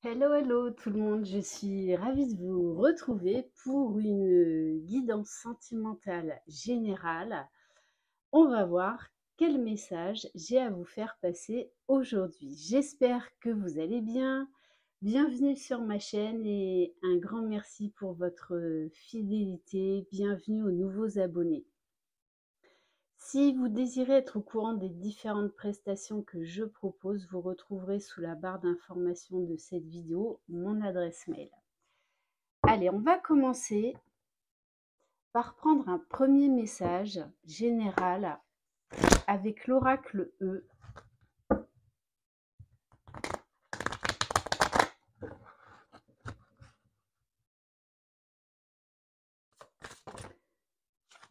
Hello, hello tout le monde, je suis ravie de vous retrouver pour une guidance sentimentale générale. On va voir quel message j'ai à vous faire passer aujourd'hui. J'espère que vous allez bien. Bienvenue sur ma chaîne et un grand merci pour votre fidélité. Bienvenue aux nouveaux abonnés. Si vous désirez être au courant des différentes prestations que je propose, vous retrouverez sous la barre d'information de cette vidéo mon adresse mail. Allez, on va commencer par prendre un premier message général avec l'oracle E.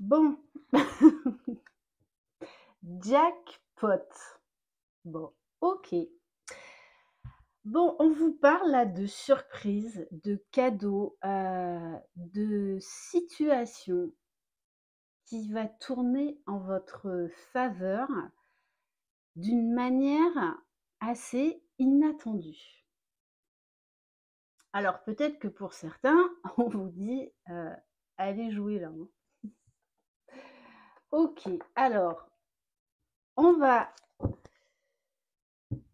Bon, jackpot. Bon, ok. Bon, on vous parle là de surprises, de cadeaux, de situations qui va tourner en votre faveur d'une manière assez inattendue. Alors peut-être que pour certains, on vous dit allez jouer là. Ok, alors on va.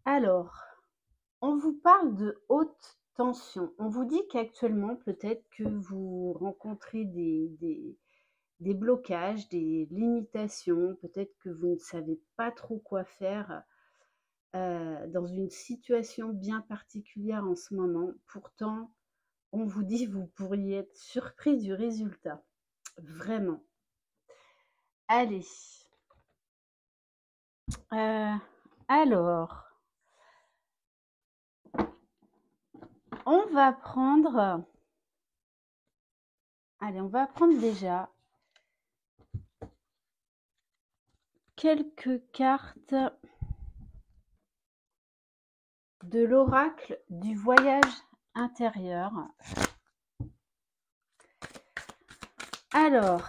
Alors, on vous parle de haute tension. On vous dit qu'actuellement, peut-être que vous rencontrez des blocages, des limitations, peut-être que vous ne savez pas trop quoi faire dans une situation bien particulière en ce moment. Pourtant, on vous dit que vous pourriez être surpris du résultat. Vraiment. Allez. Alors, on va prendre... Allez, on va prendre déjà quelques cartes de l'oracle du voyage intérieur. Alors,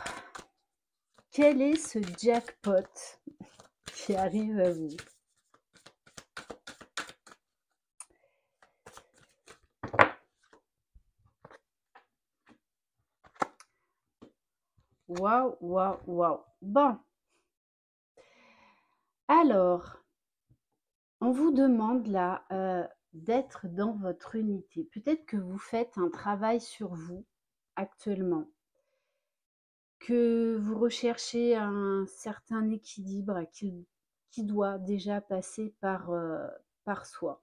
quel est ce jackpot qui arrive à vous? Waouh, waouh, waouh. Bon. Alors, on vous demande là d'être dans votre unité. Peut-être que vous faites un travail sur vous actuellement, que vous recherchez un certain équilibre qui doit déjà passer par soi.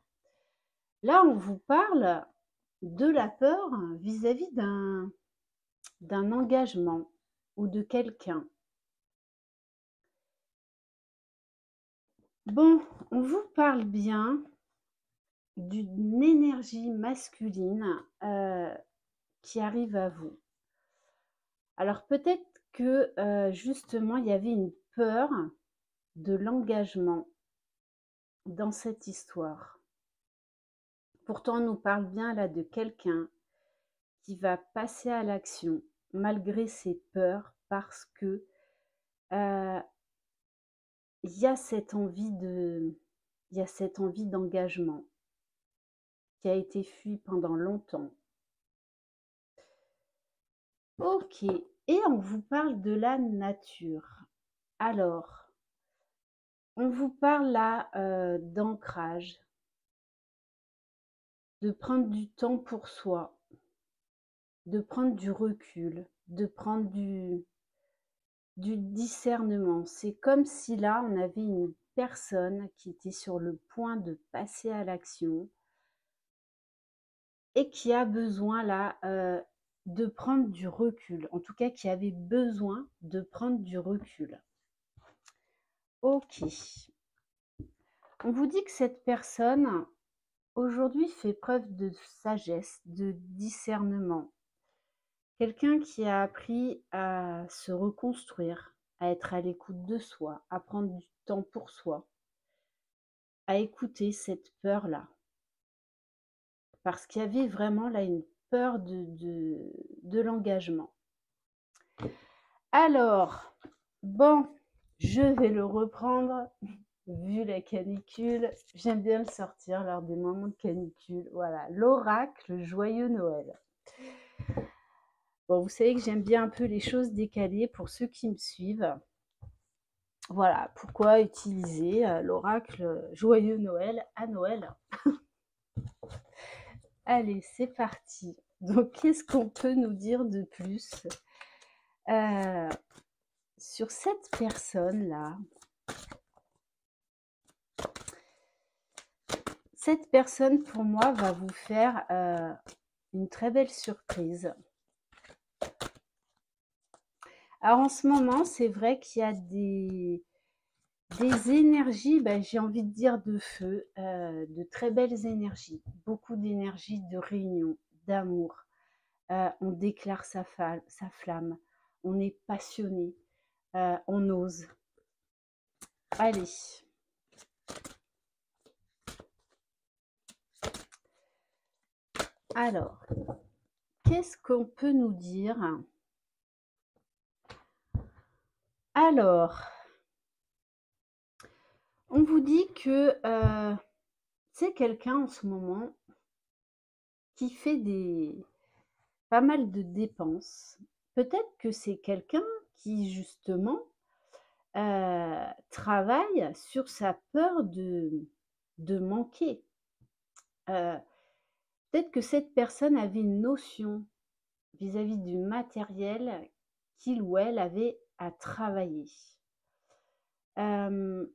Là, on vous parle de la peur vis-à-vis d'un engagement ou de quelqu'un. Bon, on vous parle bien d'une énergie masculine qui arrive à vous. Alors peut-être que justement, il y avait une peur de l'engagement dans cette histoire. Pourtant, on nous parle bien là de quelqu'un qui va passer à l'action malgré ses peurs parce que il y a cette envie d'engagement qui a été fui pendant longtemps. Ok, et on vous parle de la nature. Alors, on vous parle là d'ancrage, de prendre du temps pour soi, de prendre du recul, de prendre du discernement. C'est comme si là, on avait une personne qui était sur le point de passer à l'action et qui a besoin là de prendre du recul. En tout cas, qui avait besoin de prendre du recul. Ok. On vous dit que cette personne, aujourd'hui, fait preuve de sagesse, de discernement. Quelqu'un qui a appris à se reconstruire, à être à l'écoute de soi, à prendre du temps pour soi, à écouter cette peur-là. Parce qu'il y avait vraiment là une peur de l'engagement. Alors, bon, je vais le reprendre. vu la canicule, j'aime bien le sortir lors des moments de canicule. Voilà, l'oracle joyeux Noël. Bon, vous savez que j'aime bien un peu les choses décalées pour ceux qui me suivent. Voilà, pourquoi utiliser l'oracle joyeux Noël à Noël? Allez, c'est parti. Donc, qu'est-ce qu'on peut nous dire de plus sur cette personne-là? Cette personne, pour moi, va vous faire une très belle surprise. Alors, en ce moment, c'est vrai qu'il y a des énergies, ben, j'ai envie de dire de feu, de très belles énergies, beaucoup d'énergie, de réunion, d'amour. On déclare sa flamme, on est passionné, on ose. Allez. Alors, qu'est-ce qu'on peut nous dire? Alors, on vous dit que c'est quelqu'un en ce moment qui fait pas mal de dépenses. Peut-être que c'est quelqu'un qui justement travaille sur sa peur de manquer. Peut-être que cette personne avait une notion vis-à-vis du matériel qu'il ou elle avait à travailler. Il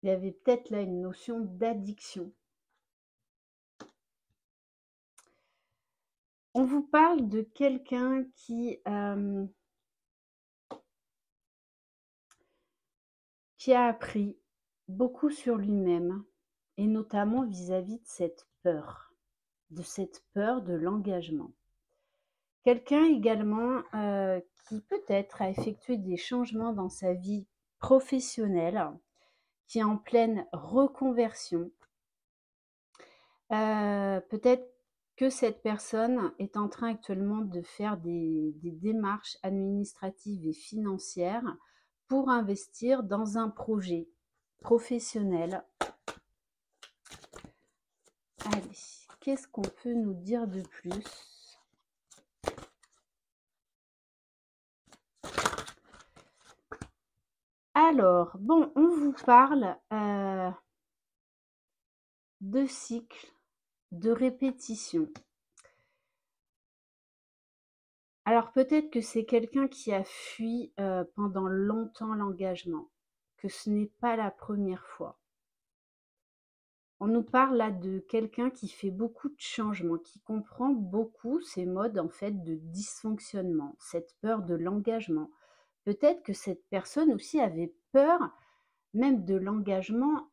y avait peut-être là une notion d'addiction. On vous parle de quelqu'un qui a appris beaucoup sur lui-même et notamment vis-à-vis de cette peur de l'engagement. Quelqu'un également qui peut-être a effectué des changements dans sa vie professionnelle, qui est en pleine reconversion. Peut-être que cette personne est en train actuellement de faire des démarches administratives et financières pour investir dans un projet professionnel. Allez, qu'est-ce qu'on peut nous dire de plus? Alors, bon, on vous parle de cycle, de répétition. Alors peut-être que c'est quelqu'un qui a fui pendant longtemps l'engagement, que ce n'est pas la première fois. On nous parle là de quelqu'un qui fait beaucoup de changements, qui comprend beaucoup ces modes en fait de dysfonctionnement, cette peur de l'engagement. Peut-être que cette personne aussi avait peur même de l'engagement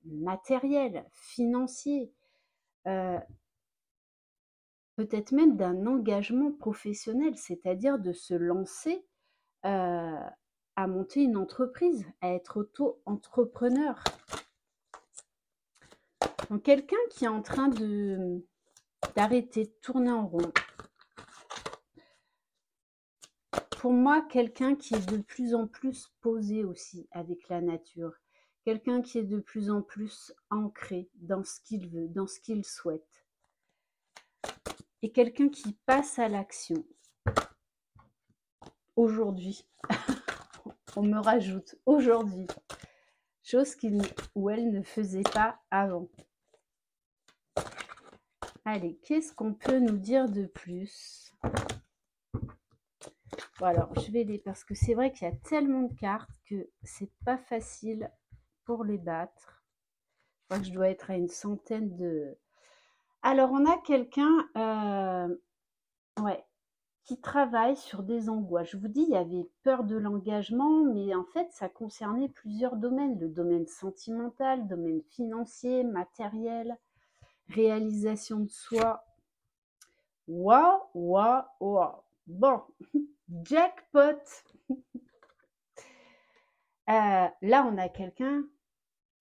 matériel, financier, peut-être même d'un engagement professionnel, c'est-à-dire de se lancer à monter une entreprise, à être auto-entrepreneur. Donc quelqu'un qui est en train d'arrêter de tourner en rond. Pour moi, quelqu'un qui est de plus en plus posé aussi avec la nature. Quelqu'un qui est de plus en plus ancré dans ce qu'il veut, dans ce qu'il souhaite. Et quelqu'un qui passe à l'action. Aujourd'hui. On me rajoute aujourd'hui. Chose qu'il ou elle ne faisait pas avant. Allez, qu'est-ce qu'on peut nous dire de plus? Bon, alors, je vais les... Parce que c'est vrai qu'il y a tellement de cartes que c'est pas facile pour les battre. Je crois que je dois être à une centaine de... Alors, on a quelqu'un ouais, qui travaille sur des angoisses. Je vous dis, il y avait peur de l'engagement, mais en fait, ça concernait plusieurs domaines. Le domaine sentimental, le domaine financier, matériel, réalisation de soi. Waouh, waouh, waouh. Bon, jackpot. Là, on a quelqu'un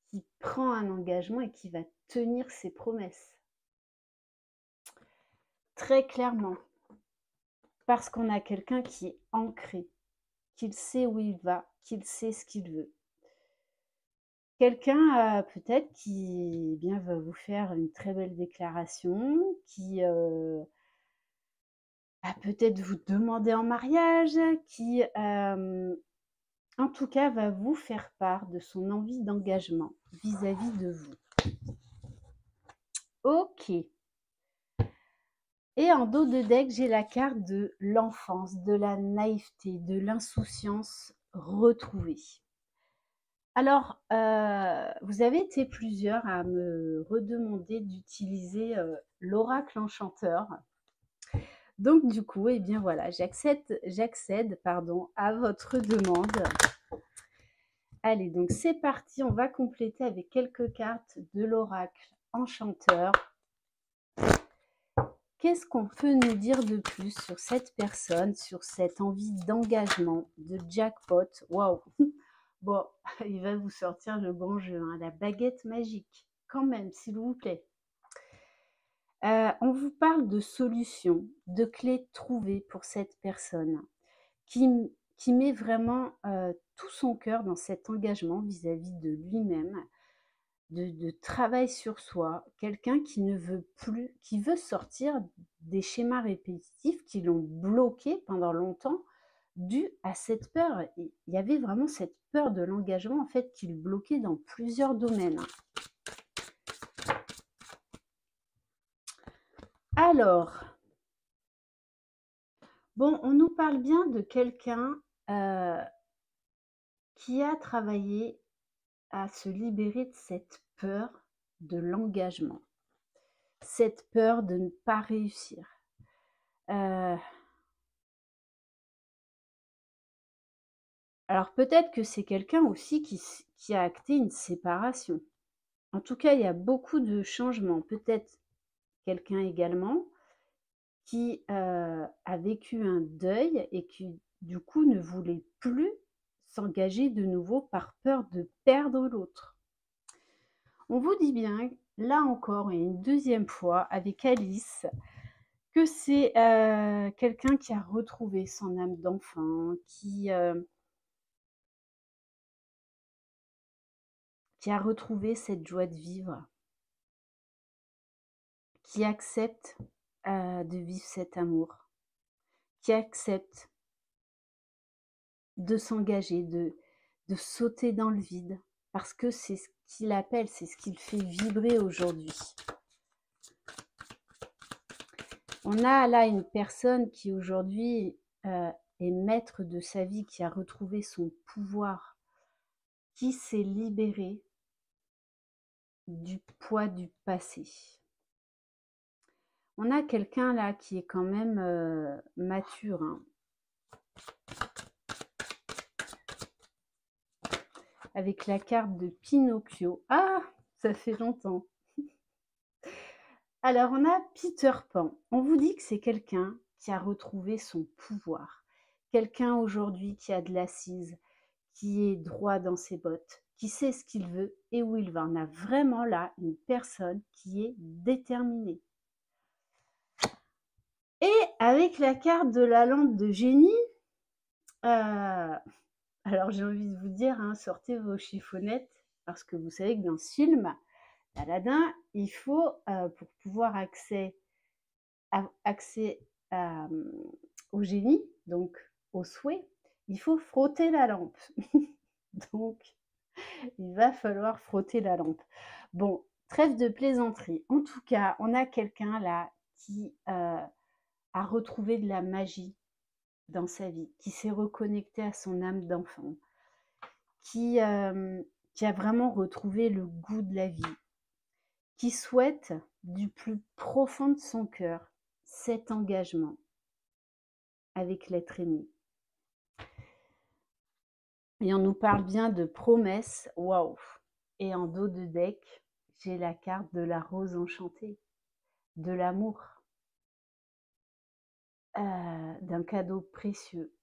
qui prend un engagement et qui va tenir ses promesses. Très clairement. Parce qu'on a quelqu'un qui est ancré, qu'il sait où il va, qu'il sait ce qu'il veut. Quelqu'un, peut-être qui, eh bien, va vous faire une très belle déclaration, qui, va peut-être vous demander en mariage, qui, en tout cas, va vous faire part de son envie d'engagement vis-à-vis de vous. OK. Et en dos de deck, j'ai la carte de l'enfance, de la naïveté, de l'insouciance retrouvée. Alors, vous avez été plusieurs à me redemander d'utiliser, l'oracle enchanteur. Donc du coup, eh bien voilà, j'accède, pardon, à votre demande. Allez, donc c'est parti, on va compléter avec quelques cartes de l'oracle enchanteur. Qu'est-ce qu'on peut nous dire de plus sur cette personne, sur cette envie d'engagement, de jackpot? Waouh! Bon, il va vous sortir le bon jeu, hein, la baguette magique, quand même, s'il vous plaît. On vous parle de solutions, de clés trouvées pour cette personne qui, qui met vraiment tout son cœur dans cet engagement vis-à-vis de lui-même, de travail sur soi, quelqu'un qui ne veut plus, qui veut sortir des schémas répétitifs qui l'ont bloqué pendant longtemps dû à cette peur. Il y avait vraiment cette peur de l'engagement en fait qui le bloquait dans plusieurs domaines. Alors, bon, on nous parle bien de quelqu'un qui a travaillé à se libérer de cette peur de l'engagement, cette peur de ne pas réussir. Alors peut-être que c'est quelqu'un aussi qui a acté une séparation. En tout cas, il y a beaucoup de changements. Peut-être quelqu'un également qui a vécu un deuil et qui du coup ne voulait plus s'engager de nouveau par peur de perdre l'autre. On vous dit bien, là encore et une deuxième fois avec Alice, que c'est quelqu'un qui a retrouvé son âme d'enfant, qui a retrouvé cette joie de vivre, qui accepte de vivre cet amour, qui accepte de s'engager, de sauter dans le vide, parce que c'est ce qu'il appelle, c'est ce qu'il fait vibrer aujourd'hui. On a là une personne qui aujourd'hui est maître de sa vie, qui a retrouvé son pouvoir, qui s'est libéré du poids du passé. On a quelqu'un là qui est quand même mature, hein. Avec la carte de Pinocchio. Ah, ça fait longtemps. Alors, on a Peter Pan. On vous dit que c'est quelqu'un qui a retrouvé son pouvoir. Quelqu'un aujourd'hui qui a de l'assise, qui est droit dans ses bottes, qui sait ce qu'il veut et où il va. On a vraiment là une personne qui est déterminée. Et avec la carte de la lampe de génie, alors j'ai envie de vous dire, hein, sortez vos chiffonnettes, parce que vous savez que dans ce film, Aladdin, il faut, pour pouvoir accès au génie, donc au souhait, il faut frotter la lampe. Donc, il va falloir frotter la lampe. Bon, trêve de plaisanterie. En tout cas, on a quelqu'un là qui a retrouvé de la magie dans sa vie, qui s'est reconnecté à son âme d'enfant, qui a vraiment retrouvé le goût de la vie, qui souhaite du plus profond de son cœur cet engagement avec l'être aimé. Et on nous parle bien de promesses, waouh! Et en dos de deck, j'ai la carte de la rose enchantée, de l'amour, d'un cadeau précieux,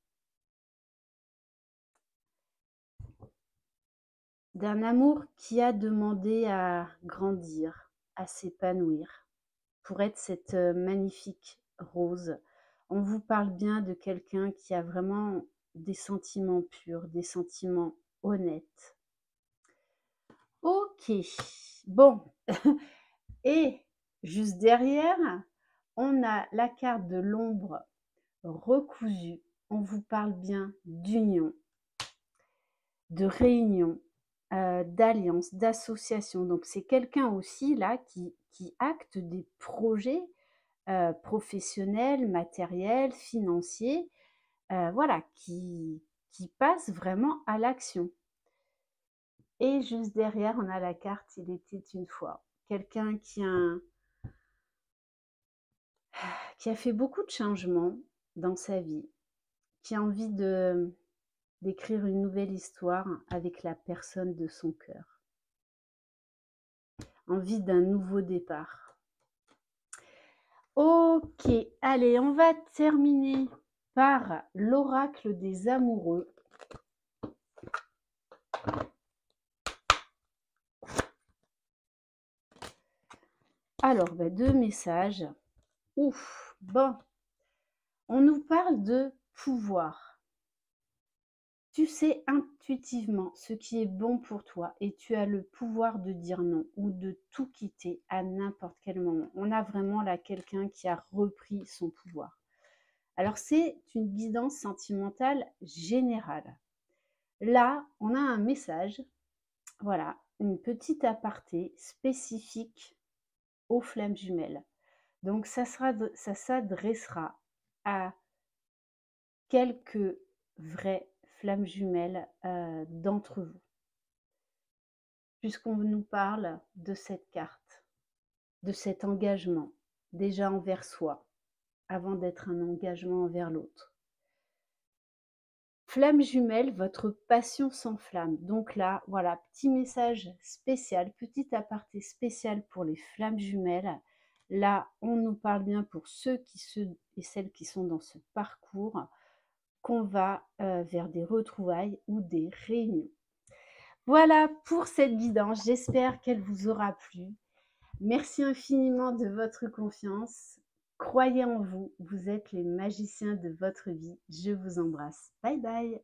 d'un amour qui a demandé à grandir, à s'épanouir, pour être cette magnifique rose. On vous parle bien de quelqu'un qui a vraiment des sentiments purs, des sentiments honnêtes. OK. Bon et juste derrière, on a la carte de l'ombre recousue. On vous parle bien d'union, de réunion, d'alliance, d'association. Donc c'est quelqu'un aussi là qui acte des projets, professionnels, matériels, financiers, voilà, qui passe vraiment à l'action. Et juste derrière, on a la carte Il était une fois. Quelqu'un qui a fait beaucoup de changements dans sa vie, qui a envie d'écrire une nouvelle histoire avec la personne de son cœur. Envie d'un nouveau départ. Ok, allez, on va terminer par l'oracle des amoureux. Alors, deux messages. Ouf, bon. On nous parle de pouvoir. Tu sais intuitivement ce qui est bon pour toi et tu as le pouvoir de dire non ou de tout quitter à n'importe quel moment. On a vraiment là quelqu'un qui a repris son pouvoir. Alors, c'est une guidance sentimentale générale. Là, on a un message, voilà, une petite aparté spécifique aux flammes jumelles. Donc, ça s'adressera à quelques vraies flammes jumelles d'entre vous. Puisqu'on nous parle de cette carte, de cet engagement, déjà envers soi, avant d'être un engagement envers l'autre. Flamme jumelle, votre passion s'enflamme. Donc là, voilà, petit message spécial, petit aparté spécial pour les flammes jumelles. Là, on nous parle bien pour ceux et celles qui sont dans ce parcours, qu'on va vers des retrouvailles ou des réunions. Voilà pour cette guidance, j'espère qu'elle vous aura plu. Merci infiniment de votre confiance. Croyez en vous, vous êtes les magiciens de votre vie. Je vous embrasse. Bye bye.